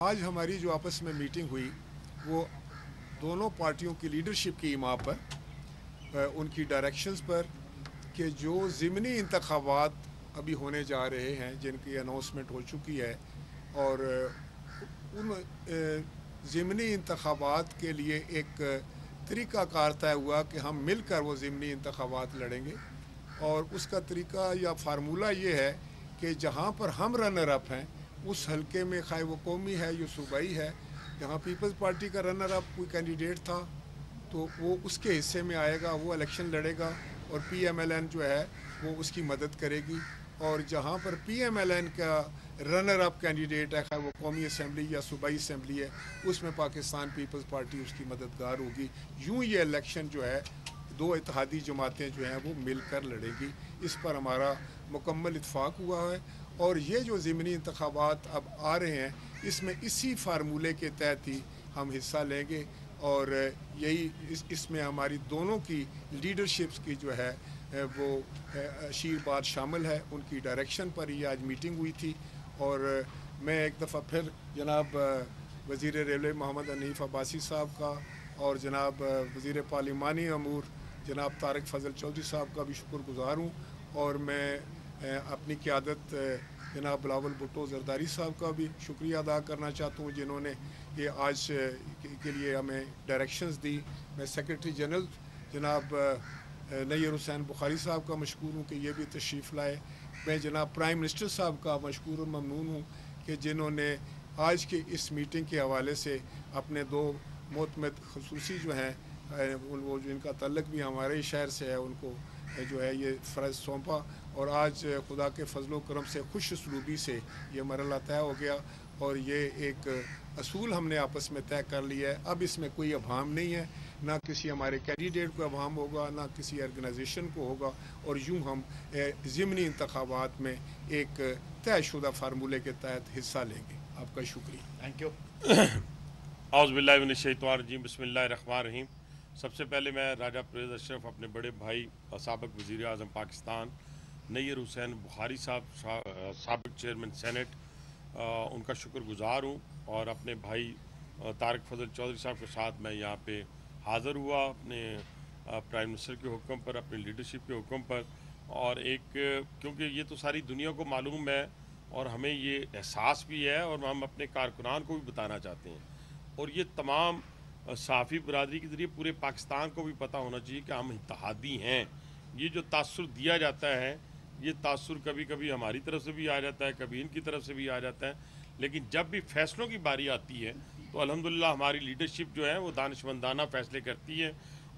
आज हमारी जो आपस में मीटिंग हुई वो दोनों पार्टियों की लीडरशिप की इमा पर उनकी डायरेक्शंस पर कि जो ज़िमनी इंतखाबात अभी होने जा रहे हैं जिनकी अनाउंसमेंट हो चुकी है और उन ज़िमनी इंतखाबात के लिए एक तरीक़ाकार तय हुआ कि हम मिलकर वो ज़िमनी इंतखाबात लड़ेंगे और उसका तरीका या फार्मूला ये है कि जहाँ पर हम रनर अप हैं उस हलके में खाए वो कौमी है या सूबाई है, जहाँ पीपल्स पार्टी का रनर अप कोई कैंडिडेट था तो वो उसके हिस्से में आएगा, वो इलेक्शन लड़ेगा और PMLN जो है वो उसकी मदद करेगी। और जहाँ पर PMLN का रनर अप कैंडिडेट है, खाए वो कौमी असम्बली या सूबाई असम्बली है, उसमें पाकिस्तान पीपल्स पार्टी उसकी मददगार होगी। यूँ ये इलेक्शन जो है दो इत्तेहादी जमातें जो हैं वो मिलकर लड़ेगी। इस पर हमारा मुकम्मल इत्फाक हुआ है और ये जो ज़िमनी इंतखाबात अब आ रहे हैं इसमें इसी फार्मूले के तहत ही हम हिस्सा लेंगे और यही इसमें हमारी दोनों की लीडरशिप्स की जो है वो शीरबाद शामिल है। उनकी डायरेक्शन पर ही आज मीटिंग हुई थी और मैं एक दफ़ा फिर जनाब वज़ीर रेलवे मोहम्मद हनीफ अब्बासी साहब का और जनाब वज़ीर पार्लिमानी अमूर जनाब तारिक फजल चौधरी साहब का भी शुक्रगुज़ार हूँ और मैं अपनी क़यादत जनाब बिलावल भुट्टो ज़रदारी साहब का भी शुक्रिया अदा करना चाहता हूँ जिन्होंने ये आज के लिए हमें डायरेक्शंस दी। मैं सेक्रेटरी जनरल जनाब नैयर हुसैन बुखारी साहब का मशकूर हूँ कि ये भी तशरीफ़ लाए। मैं जनाब प्राइम मिनिस्टर साहब का मशकूर और ममनून हूँ कि जिन्होंने आज की इस मीटिंग के हवाले से अपने दो मोतमद खसूसी जो हैं वो जो इनका तल्लक भी हमारे शहर से है उनको जो है ये फ़र्ज़ सौंपा और आज खुदा के फजलो करम से खुश उसलूबी से ये मरला तय हो गया और ये एक असूल हमने आपस में तय कर लिया है। अब इसमें कोई अभाम नहीं है, ना किसी हमारे कैंडिडेट को अभाम होगा ना किसी ऑर्गेनाइजेशन को होगा और यूँ हम ज़िमनी इंतखाबात में एक तयशुदा फार्मूले के तहत हिस्सा लेंगे। आपका शुक्रिया। Thank you. औज़ुबिल्लाहि मिनश्शैतानिर्रजीम, बिस्मिल्लाहिर्रहमानिर्रहीम। सबसे पहले मैं राजा परवेज़ अशरफ अपने बड़े भाई साबिक़ वज़ीर आज़म पाकिस्तान नैयर हुसैन बुखारी साहब साबिक़ चेयरमैन सेनेट उनका शुक्रगुज़ार हूँ और अपने भाई तारिक फजल चौधरी साहब के साथ मैं यहाँ पे हाज़िर हुआ अपने प्राइम मिनिस्टर के हुक्म पर, अपनी लीडरशिप के हुक्म पर। और एक क्योंकि ये तो सारी दुनिया को मालूम है और हमें ये एहसास भी है और हम अपने कारकुनान को भी बताना चाहते हैं और ये तमाम सहाफ़ी बरादरी के ज़रिए पूरे पाकिस्तान को भी पता होना चाहिए कि हम इत्तेहादी हैं। ये जो तासुर दिया जाता है ये तासुर कभी कभी हमारी तरफ से भी आ जाता है, कभी इनकी तरफ से भी आ जाता है, लेकिन जब भी फ़ैसलों की बारी आती है तो अल्हम्दुलिल्लाह हमारी लीडरशिप जो है वो दानिशमंदाना फ़ैसले करती है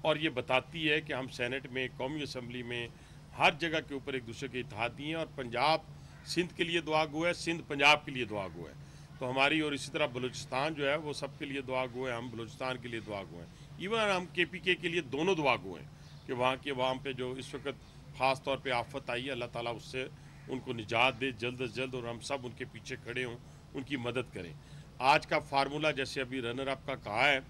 और ये बताती है कि हम सेनेट में, कौमी असम्बली में, हर जगह के ऊपर एक दूसरे के इत्तेहादी हैं और पंजाब सिंध के लिए दुआ गो है, सिंध पंजाब के लिए दुआ गो है। तो हमारी और इसी तरह बलूचिस्तान जो है वो सब के लिए दुआ गो है, हम बलूचिस्तान के लिए दुआ गो हैं। इवन हम KPK के लिए दोनों दुआ गो हैं कि वहाँ पे जो इस वक्त ख़ास तौर पे आफत आई है अल्लाह ताला उससे उनको निजात दे जल्द अज जल्द और हम सब उनके पीछे खड़े हों, उनकी मदद करें। आज का फार्मूला जैसे अभी रनर अप का कहा है,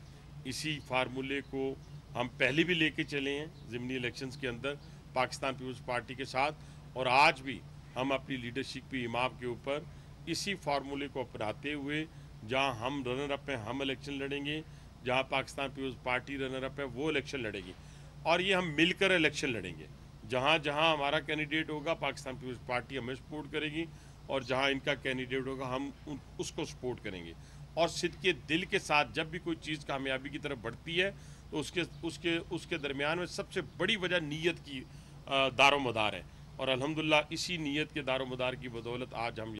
इसी फार्मूले को हम पहले भी लेके चले हैं ज़िमनी इलेक्शंस के अंदर पाकिस्तान पीपल्स पार्टी के साथ और आज भी हम अपनी लीडरशिप की इमाम के ऊपर इसी फार्मूले को अपनाते हुए जहां हम रनर अप हैं हम इलेक्शन लड़ेंगे, जहां पाकिस्तान पीपल्स पार्टी रनर अप है वो इलेक्शन लड़ेगी और ये हम मिलकर इलेक्शन लड़ेंगे। जहां जहां हमारा कैंडिडेट होगा पाकिस्तान पीपल्स पार्टी हमें सपोर्ट करेगी और जहां इनका कैंडिडेट होगा हम उसको सपोर्ट करेंगे। और सिद्ध के दिल के साथ जब भी कोई चीज़ कामयाबी की तरफ बढ़ती है तो उसके दरमियान में सबसे बड़ी वजह नीयत की दारोमदार है और अल्हम्दुलिल्लाह इसी नीयत के दारोमदार की बदौलत आज हम